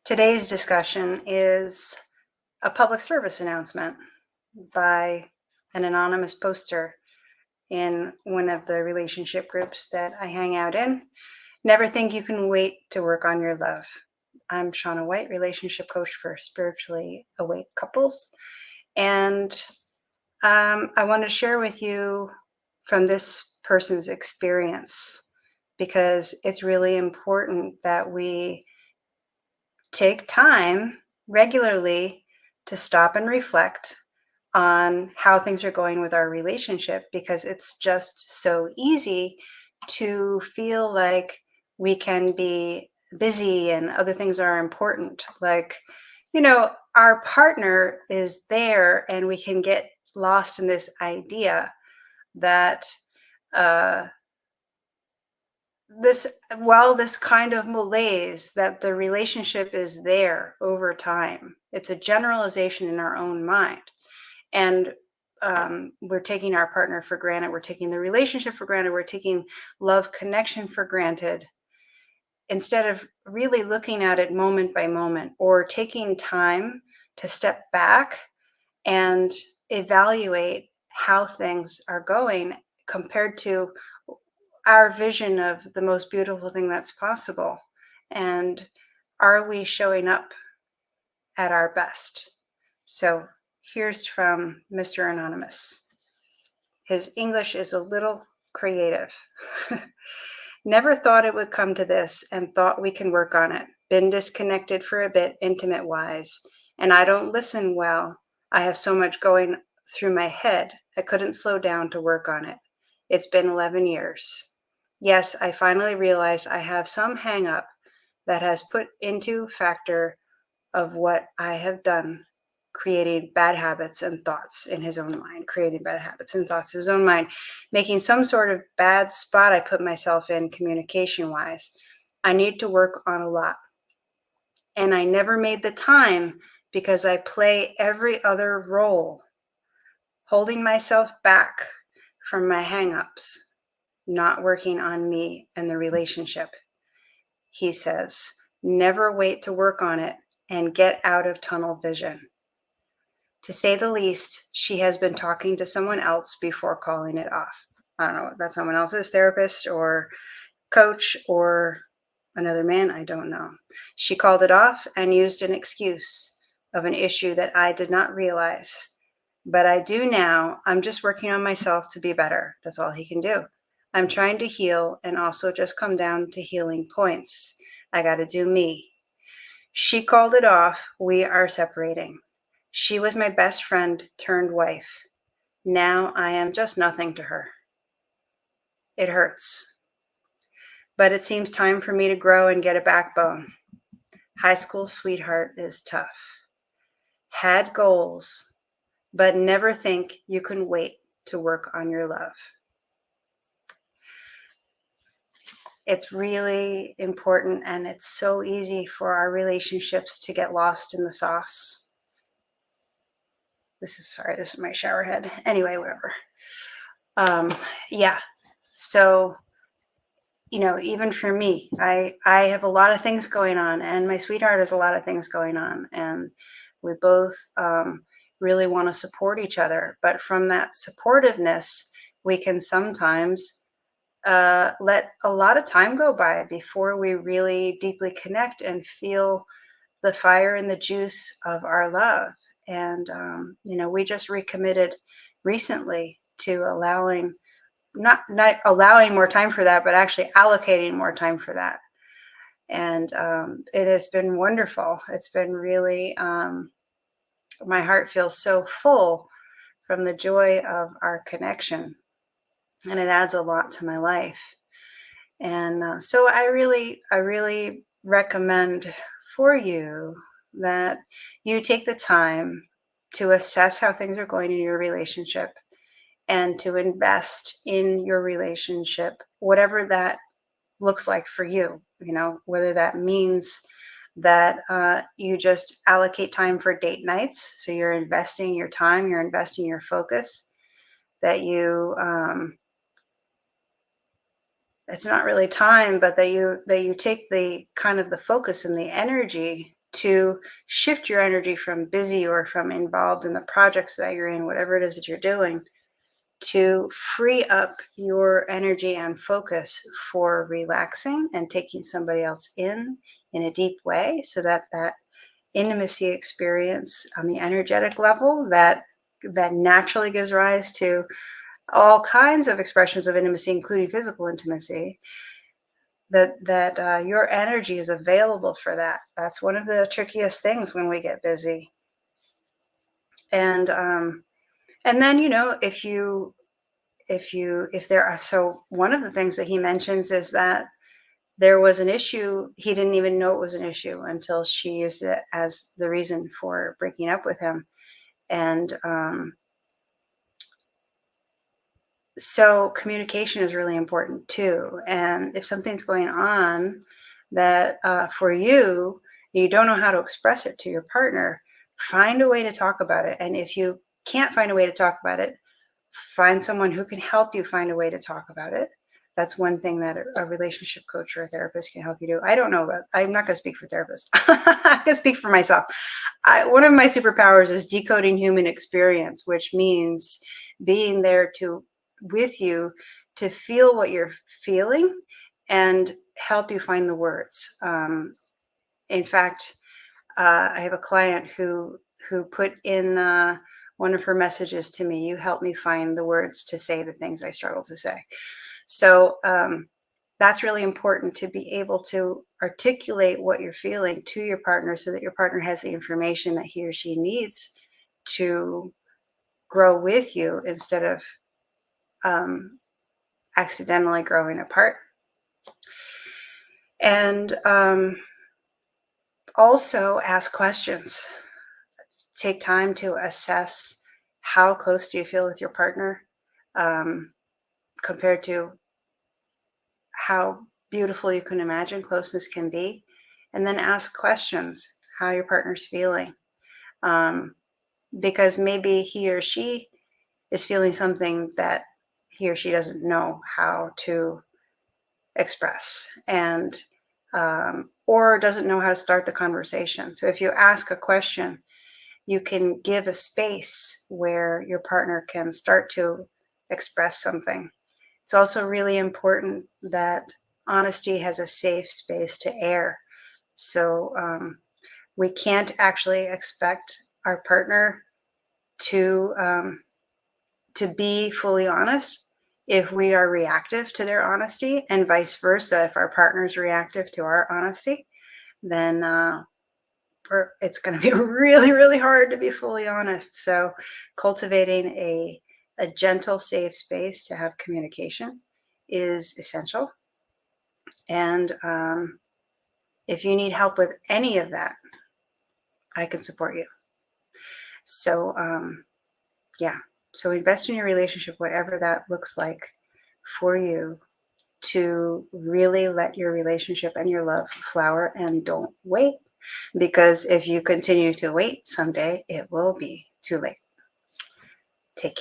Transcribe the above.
Today's discussion is a public service announcement by an anonymous poster in one of the relationship groups that I hang out in. Never think you can wait to work on your love. I'm Shauna White, relationship coach for spiritually awake couples. And I want to share with you from this person's experience because it's really important that we take time regularly to stop and reflect on how things are going with our relationship, because it's just so easy to feel like we can be busy and other things are important. Like, our partner is there and we can get lost in this idea that uh, this kind of malaise that the relationship is there over time. It's a generalization in our own mind. And we're taking our partner for granted. We're taking the relationship for granted. We're taking love connection for granted instead of really looking at it moment by moment, or taking time to step back and evaluate how things are going compared to our vision of the most beautiful thing that's possible. And are we showing up at our best? So here's from Mr. Anonymous. His English is a little creative. Never thought it would come to this and thought we can work on it. Been disconnected for a bit, intimate wise, and I don't listen well. I have so much going through my head. I couldn't slow down to work on it. It's been 11 years. Yes, I finally realized I have some hang up that has put into factor of what I have done, creating bad habits and thoughts in his own mind, making some sort of bad spot I put myself in communication wise. I need to work on a lot. And I never made the time because I play every other role, holding myself back from my hang-ups, not working on me and the relationship. He says, never wait to work on it and get out of tunnel vision. To say the least, she has been talking to someone else before calling it off. I don't know if that's someone else's therapist or coach or another man, I don't know. She called it off and used an excuse of an issue that I did not realize. But I do now. I'm just working on myself to be better. That's all he can do. I'm trying to heal and also just come down to healing points. I got to do me. She called it off. We are separating. She was my best friend turned wife. Now I am just nothing to her. It hurts. But it seems time for me to grow and get a backbone. High school sweetheart is tough. Had goals, but never think you can wait to work on your love. It's really important, and it's so easy for our relationships to get lost in the sauce. This is my shower head. Anyway, whatever. Yeah. So, even for me, I have a lot of things going on, and my sweetheart has a lot of things going on, and we both really want to support each other. But from that supportiveness, we can sometimes let a lot of time go by before we really deeply connect and feel the fire and the juice of our love. And, we just recommitted recently to not allowing more time for that, but actually allocating more time for that. And it has been wonderful. It's been really, my heart feels so full from the joy of our connection. And it adds a lot to my life. And so I really recommend for you that you take the time to assess how things are going in your relationship and to invest in your relationship, whatever that looks like for you, whether that means that you just allocate time for date nights. So you're investing your time, you're investing your focus, that you, it's not really time, but that you take the kind of the focus and the energy to shift your energy from busy or from involved in the projects that you're in, whatever it is that you're doing, to free up your energy and focus for relaxing and taking somebody else in a deep way, so that that intimacy experience on the energetic level that naturally gives rise to all kinds of expressions of intimacy, including physical intimacy, that your energy is available for that. That's one of the trickiest things when we get busy. And then, if there are, so one of the things that he mentions is that there was an issue. He didn't even know it was an issue until she used it as the reason for breaking up with him. And so communication is really important too. And if something's going on that for you, you don't know how to express it to your partner, find a way to talk about it. And if you can't find a way to talk about it, find someone who can help you find a way to talk about it. That's one thing that a relationship coach or a therapist can help you do. I don't know about, I'm not going to speak for therapists. I can speak for myself. One of my superpowers is decoding human experience, which means being there with you to feel what you're feeling and help you find the words. In fact, I have a client who put in one of her messages to me, "You help me find the words to say the things I struggle to say." So that's really important, to be able to articulate what you're feeling to your partner so that your partner has the information that he or she needs to grow with you instead of accidentally growing apart. And also ask questions. Take time to assess how close do you feel with your partner compared to how beautiful you can imagine closeness can be. And then ask questions, how your partner's feeling. Because maybe he or she is feeling something that he or she doesn't know how to express, and or doesn't know how to start the conversation. So if you ask a question, you can give a space where your partner can start to express something. It's also really important that honesty has a safe space to air. So we can't actually expect our partner to be fully honest if we are reactive to their honesty, and vice versa. If our partner is reactive to our honesty, then it's going to be really, really hard to be fully honest. So cultivating a gentle, safe space to have communication is essential. And if you need help with any of that, I can support you. So yeah, so invest in your relationship, whatever that looks like for you, to really let your relationship and your love flower, and don't wait. Because if you continue to wait, someday it will be too late.